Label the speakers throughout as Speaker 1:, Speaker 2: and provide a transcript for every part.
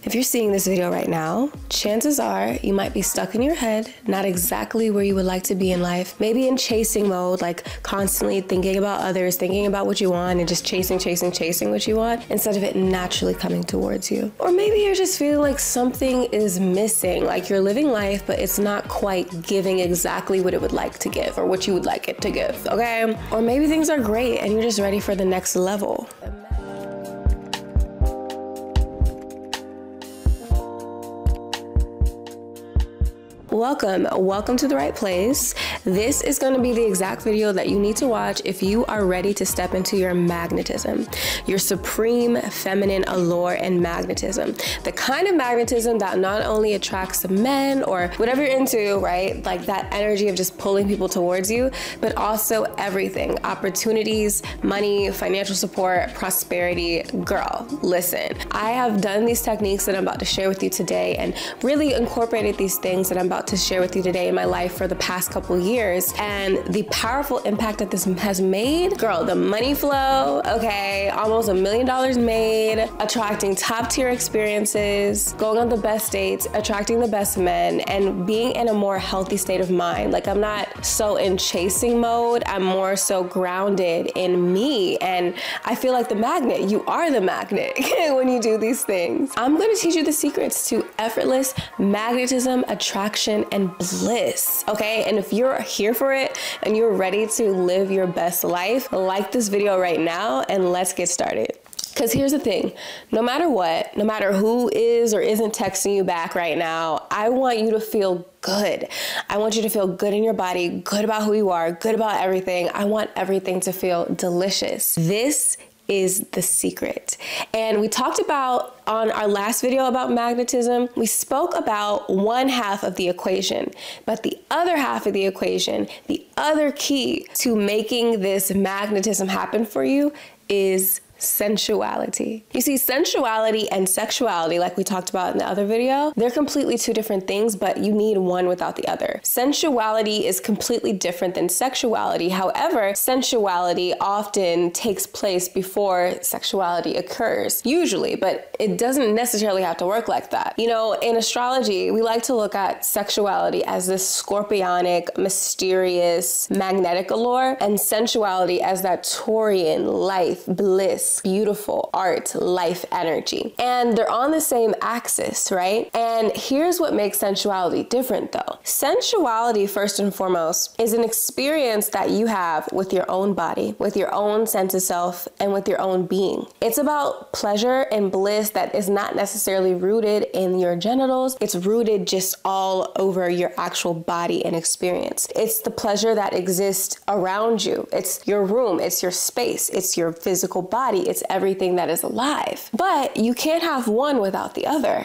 Speaker 1: If you're seeing this video right now, chances are you might be stuck in your head, not exactly where you would like to be in life, maybe in chasing mode, like constantly thinking about others, thinking about what you want and just chasing what you want instead of it naturally coming towards you. Or maybe you're just feeling like something is missing, like you're living life, but it's not quite giving exactly what it would like to give or what you would like it to give, okay? Or maybe things are great and you're just ready for the next level. Welcome to the right place. This is going to be the exact video that you need to watch if you are ready to step into your magnetism, your supreme feminine allure and magnetism. The kind of magnetism that not only attracts men or whatever you're into, right? Like that energy of just pulling people towards you, but also everything, opportunities, money, financial support, prosperity. Girl, listen, I have done these techniques that I'm about to share with you today and really incorporated these things that I'm about to share with you today in my life for the past couple years, and the powerful impact that this has made. Girl, the money flow, okay, almost $1 million made, attracting top tier experiences, going on the best dates, attracting the best men, and being in a more healthy state of mind. Like I'm not so in chasing mode, I'm more so grounded in me, and I feel like the magnet. You are the magnet when you do these things. I'm going to teach you the secrets to effortless magnetism, attraction, and bliss, okay? And if you're here for it and you're ready to live your best life, like this video right now and let's get started. Because here's the thing, no matter what, no matter who is or isn't texting you back right now, I want you to feel good. I want you to feel good in your body, good about who you are, good about everything. I want everything to feel delicious. This is the secret. And we talked about on our last video about magnetism, we spoke about one half of the equation, but the other half of the equation, the other key to making this magnetism happen for you is sensuality. You see, sensuality and sexuality, like we talked about in the other video, they're completely two different things, but you need one without the other. Sensuality is completely different than sexuality. However, sensuality often takes place before sexuality occurs, usually, but it doesn't necessarily have to work like that. You know, in astrology, we like to look at sexuality as this scorpionic, mysterious, magnetic allure, and sensuality as that Taurian life, bliss, beautiful art, life energy. And they're on the same axis, right? And here's what makes sensuality different though. Sensuality, first and foremost, is an experience that you have with your own body, with your own sense of self, and with your own being. It's about pleasure and bliss that is not necessarily rooted in your genitals. It's rooted just all over your actual body and experience. It's the pleasure that exists around you. It's your room, it's your space, it's your physical body. It's everything that is alive. But you can't have one without the other.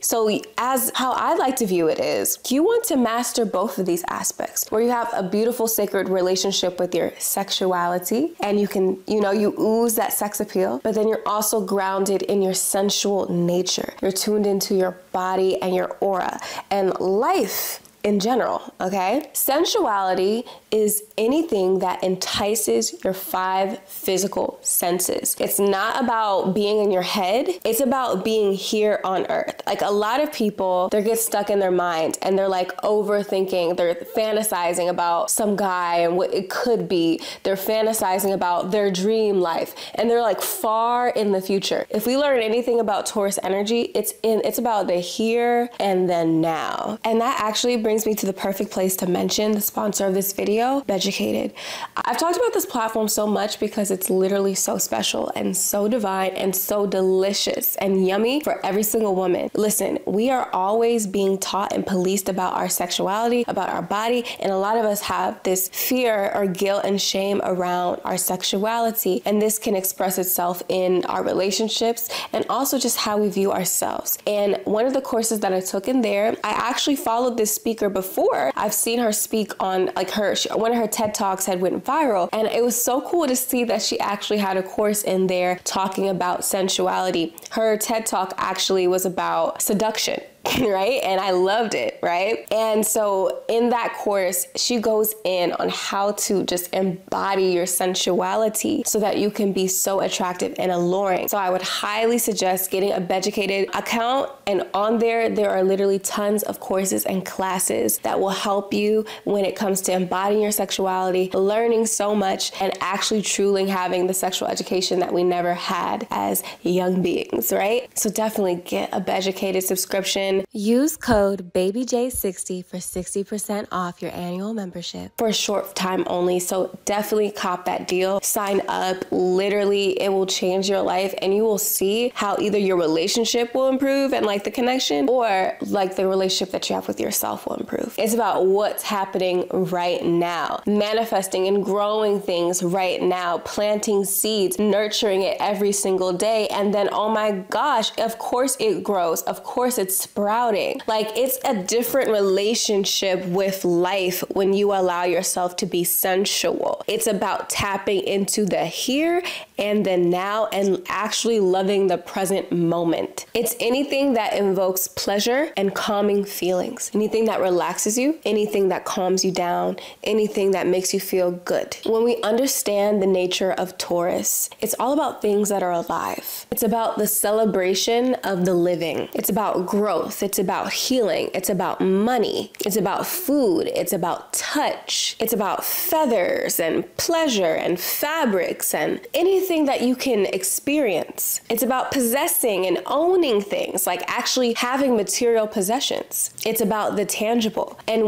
Speaker 1: So as how I like to view it is, you want to master both of these aspects where you have a beautiful sacred relationship with your sexuality and you can, you ooze that sex appeal, but then you're also grounded in your sensual nature. You're tuned into your body and your aura and life in general, okay? Sensuality is anything that entices your 5 physical senses. It's not about being in your head, it's about being here on earth. Like a lot of people, they get stuck in their mind and they're like overthinking, they're fantasizing about some guy and what it could be. They're fantasizing about their dream life and they're like far in the future. If we learn anything about Taurus energy, it's about the here and then now. And that actually brings me to the perfect place to mention the sponsor of this video, Beducated. I've talked about this platform so much because it's literally so special and so divine and so delicious and yummy for every single woman. Listen, we are always being taught and policed about our sexuality, about our body, and a lot of us have this fear or guilt and shame around our sexuality, and this can express itself in our relationships and also just how we view ourselves. And one of the courses that I took in there, I actually followed this speaker speaker before. I've seen her speak on like one of her TED Talks had went viral, and it was so cool to see that she actually had a course in there talking about sensuality. Her TED Talk actually was about seduction. Right? And I loved it, right? And so in that course, she goes in on how to just embody your sensuality so that you can be so attractive and alluring. So I would highly suggest getting a Beducated account, and on there are literally tons of courses and classes that will help you when it comes to embodying your sexuality, learning so much, and actually truly having the sexual education that we never had as young beings, right? So definitely get a Beducated subscription.
Speaker 2: Use code BABYJ60 for 60% off your annual membership.
Speaker 1: For a short time only, so definitely cop that deal. Sign up. Literally, it will change your life, and you will see how either your relationship will improve and like the connection, or like the relationship that you have with yourself will improve. It's about what's happening right now, manifesting and growing things right now, planting seeds, nurturing it every single day, and then, oh my gosh, of course it grows. Of course it's sprouting. Like, it's a different relationship with life when you allow yourself to be sensual. It's about tapping into the here and the now and actually loving the present moment. It's anything that invokes pleasure and calming feelings. Anything that relaxes you, anything that calms you down, anything that makes you feel good. When we understand the nature of Taurus, it's all about things that are alive. It's about the celebration of the living. It's about growth. It's about healing. It's about money. It's about food. It's about touch. It's about feathers and pleasure and fabrics and anything that you can experience. It's about possessing and owning things, like actually having material possessions. It's about the tangible. And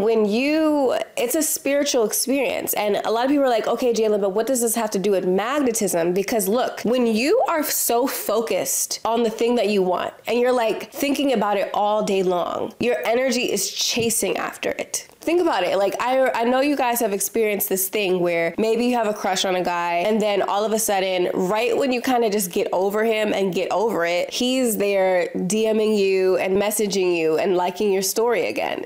Speaker 1: it's a spiritual experience. And a lot of people are like, okay, Jalen, but what does this have to do with magnetism? Because look, when you are so focused on the thing that you want and you're like thinking about it all day long, your energy is chasing after it. Think about it. Like, I know you guys have experienced this thing where maybe you have a crush on a guy, and then all of a sudden, right when you kind of just get over him and get over it, he's there DMing you and messaging you and liking your story again.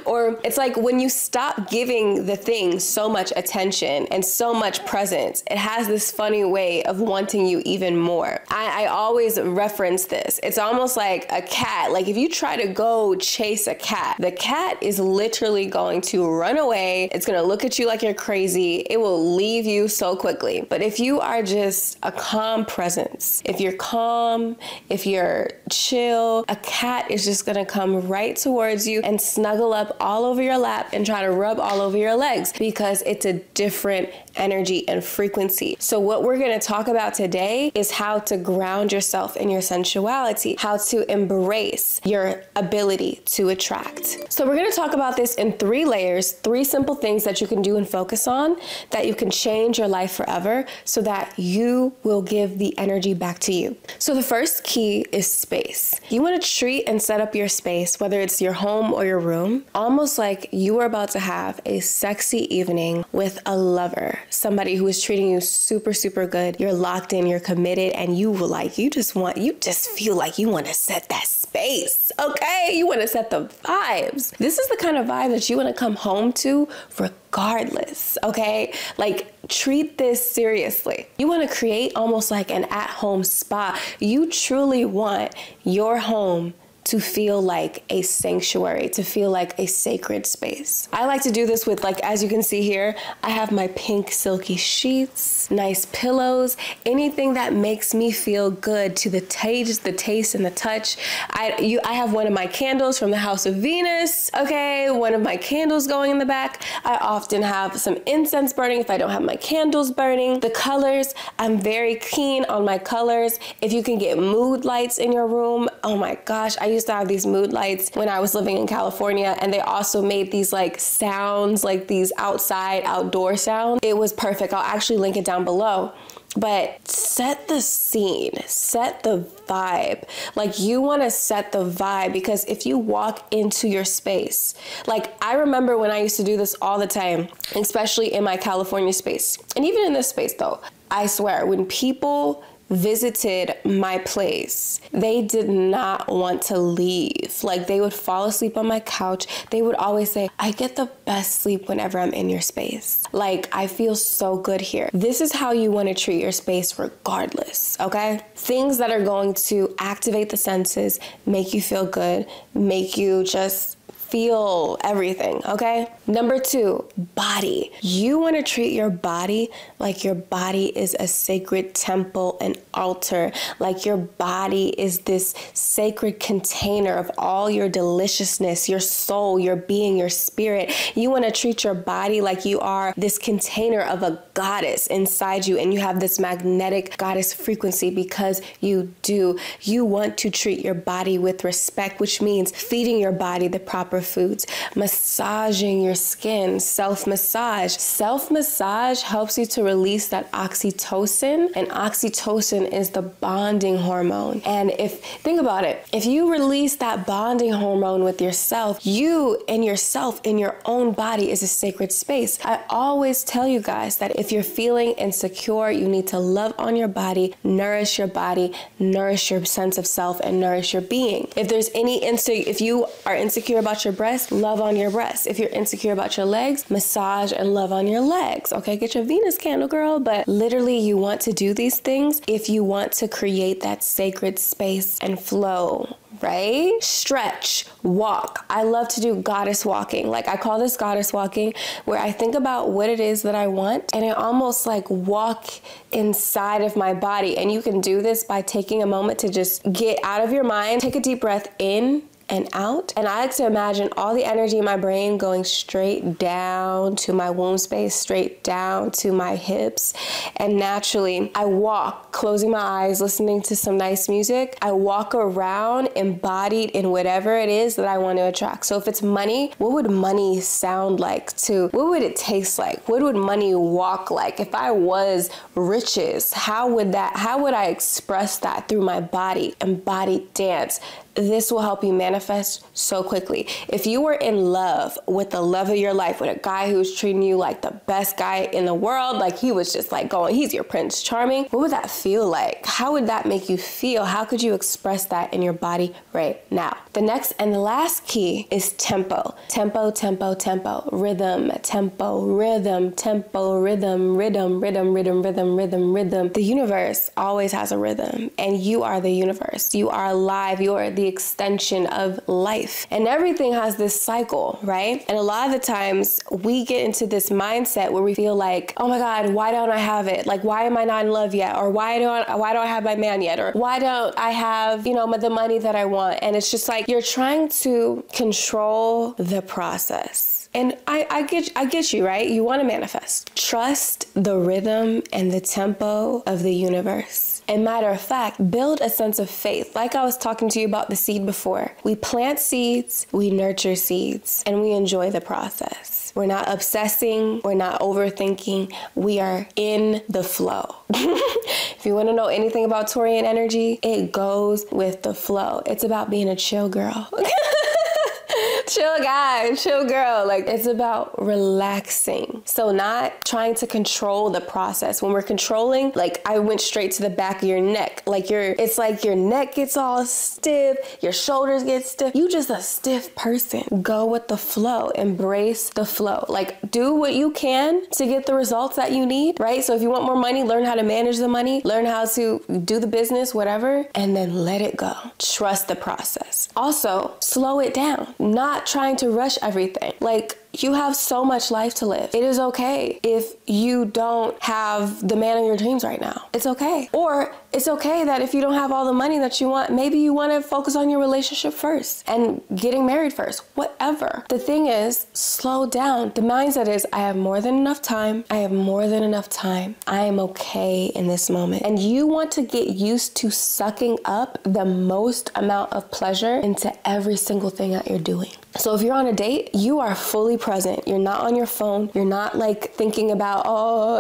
Speaker 1: Or it's like when you stop giving the thing so much attention and so much presence, it has this funny way of wanting you even more. I always reference this. It's almost like a cat. Like, if you try to go chase a cat, the cat is literally going to run away. It's going to look at you like you're crazy. It will leave you so quickly. But if you are just a calm presence, if you're calm, if you're chill, a cat is just going to come right towards you and snuggle up all over your lap and try to rub all over your legs, because it's a different energy and frequency. So what we're going to talk about today is how to ground yourself in your sensuality, how to embrace your ability to attract. So we're going to talk about this in 3 layers, 3 simple things that you can do and focus on that you can change your life forever so that you will give the energy back to you. So the first key is space. You want to treat and set up your space, whether it's your home or your room, almost like you are about to have a sexy evening with a lover, somebody who is treating you super, super good. You're locked in, you're committed, and you just feel like you want to set that space, okay? You want to set the vibes. This is the kind of vibe that you want to come home to regardless, okay? Like, treat this seriously. You want to create almost like an at-home spa. You truly want your home to feel like a sanctuary, to feel like a sacred space. I like to do this with, like, as you can see here, I have my pink silky sheets, nice pillows, anything that makes me feel good to the taste and the touch. I have one of my candles from the House of Venus, okay? One of my candles going in the back. I often have some incense burning if I don't have my candles burning. The colors, I'm very keen on my colors. If you can get mood lights in your room, oh my gosh, I used to have these mood lights when I was living in California, and they also made these like sounds, like these outdoor sounds. It was perfect. I'll actually link it down below. But set the scene, set the vibe. Like, you want to set the vibe, because if you walk into your space, like, I remember when I used to do this all the time, especially in my California space, and even in this space though, I swear, when people visited my place, they did not want to leave. Like, they would fall asleep on my couch. They would always say, I get the best sleep whenever I'm in your space. Like, I feel so good here. This is how you want to treat your space regardless, okay? Things that are going to activate the senses, make you feel good, make you just feel everything, okay? Number 2, body. You want to treat your body like your body is a sacred temple and altar, like your body is this sacred container of all your deliciousness, your soul, your being, your spirit. You want to treat your body like you are this container of a goddess inside you, and you have this magnetic goddess frequency because you do. You want to treat your body with respect, which means feeding your body the proper foods, massaging your skin, self-massage. Self-massage helps you to release that oxytocin, and oxytocin is the bonding hormone. And think about it, if you release that bonding hormone with yourself, you and yourself in your own body is a sacred space. I always tell you guys that if you're feeling insecure, you need to love on your body, nourish your sense of self, and nourish your being. If you are insecure about your breast, love on your breast. If you're insecure about your legs, massage and love on your legs. Okay, get your Venus candle, girl. But literally, you want to do these things if you want to create that sacred space and flow, right? Stretch, walk. I love to do goddess walking. Like, I call this goddess walking, where I think about what it is that I want, and I almost like walk inside of my body. And you can do this by taking a moment to just get out of your mind, take a deep breath in and out. And I like to imagine all the energy in my brain going straight down to my womb space, straight down to my hips. And naturally, I walk, closing my eyes, listening to some nice music. I walk around embodied in whatever it is that I want to attract. So if it's money, what would money sound like what would it taste like? What would money walk like? If I was riches, how would I express that through my body? Embodied dance. This will help you manifest so quickly. If you were in love with the love of your life, with a guy who's treating you like the best guy in the world, like he was just like he's your Prince Charming, what would that feel like? How would that make you feel? How could you express that in your body right now? The next and the last key is tempo. Tempo, tempo, tempo. Rhythm, tempo, rhythm, tempo, rhythm, rhythm, rhythm, rhythm, rhythm, rhythm, rhythm. The universe always has a rhythm, and you are the universe. You are alive. You are the extension of life, and everything has this cycle, right? And a lot of the times we get into this mindset where we feel like, oh my God, why don't I have it? Like, why am I not in love yet? Or why don't I have my man yet? Or why don't I have, the money that I want? And it's just like, you're trying to control the process. And I get you, right? You want to manifest. Trust the rhythm and the tempo of the universe. And matter of fact, build a sense of faith. Like I was talking to you about the seed before. We plant seeds, we nurture seeds, and we enjoy the process. We're not obsessing, we're not overthinking, we are in the flow. If you want to know anything about Taurian energy, it goes with the flow. It's about being a chill girl. Chill guy, chill girl. Like, it's about relaxing. So not trying to control the process. When we're controlling, like, I went straight to the back of your neck. It's like your neck gets all stiff, your shoulders get stiff. You just a stiff person. Go with the flow. Embrace the flow. Like, do what you can to get the results that you need, right? So if you want more money, learn how to manage the money, learn how to do the business, whatever, and then let it go. Trust the process. Also, slow it down. Not trying to rush everything. Like, you have so much life to live. It is okay if you don't have the man of your dreams right now. It's okay. Or it's okay that if you don't have all the money that you want, maybe you want to focus on your relationship first and getting married first. Whatever. The thing is, slow down. The mindset is, I have more than enough time. I have more than enough time. I am okay in this moment. And you want to get used to sucking up the most amount of pleasure into every single thing that you're doing. So if you're on a date, you are fully present. You're not on your phone. You're not like thinking about,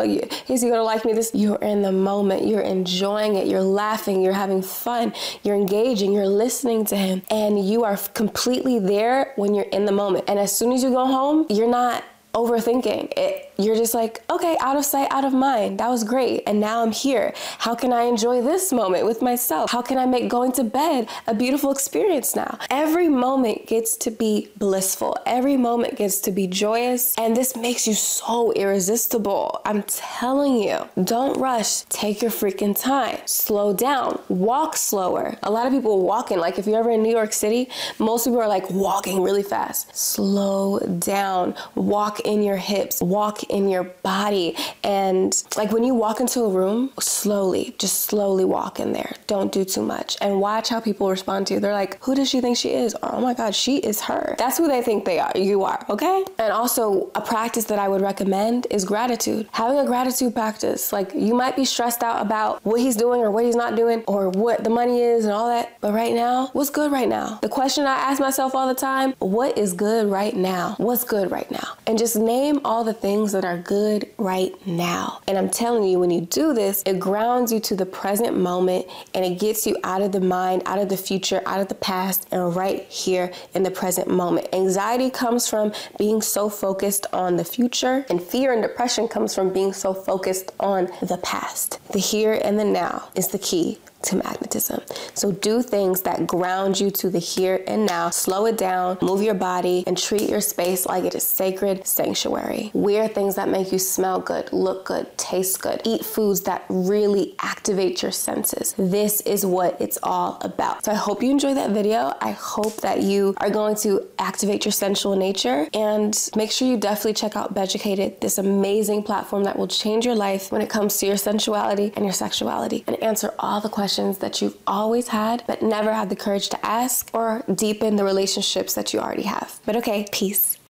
Speaker 1: is he gonna like me? You're in the moment. You're enjoying it. You're laughing. You're having fun. You're engaging. You're listening to him. And you are completely there when you're in the moment. And as soon as you go home, you're not overthinking it. you're just like, okay, out of sight, out of mind. That was great. And now I'm here. How can I enjoy this moment with myself? How can I make going to bed a beautiful experience now? Every moment gets to be blissful. Every moment gets to be joyous. And this makes you so irresistible. I'm telling you, don't rush. Take your freaking time. Slow down. Walk slower. A lot of people walking, like if you're ever in New York City, most people are like walking really fast. Slow down. Walk in your hips. Walk in your body. And like when you walk into a room, slowly, just slowly walk in there. Don't do too much. And watch how people respond to you. They're like, who does she think she is? Oh my God, she is her. That's who they think they are. You are, okay? And also a practice that I would recommend is gratitude. Having a gratitude practice. Like you might be stressed out about what he's doing or what he's not doing or what the money is and all that. But right now, what's good right now? The question I ask myself all the time, what is good right now? What's good right now? And just name all the things that are good right now. And I'm telling you, when you do this, it grounds you to the present moment and it gets you out of the mind, out of the future, out of the past, and right here in the present moment. Anxiety comes from being so focused on the future, and fear and depression comes from being so focused on the past. The here and the now is the key to magnetism. So do things that ground you to the here and now. Slow it down, move your body, and treat your space like it is sacred sanctuary. Wear things that make you smell good, look good, taste good. Eat foods that really activate your senses. This is what it's all about. So I hope you enjoyed that video. I hope that you are going to activate your sensual nature, and make sure you definitely check out Beducated, this amazing platform that will change your life when it comes to your sensuality and your sexuality, and answer all the questions that you've always had but never had the courage to ask, or deepen the relationships that you already have. But okay, peace.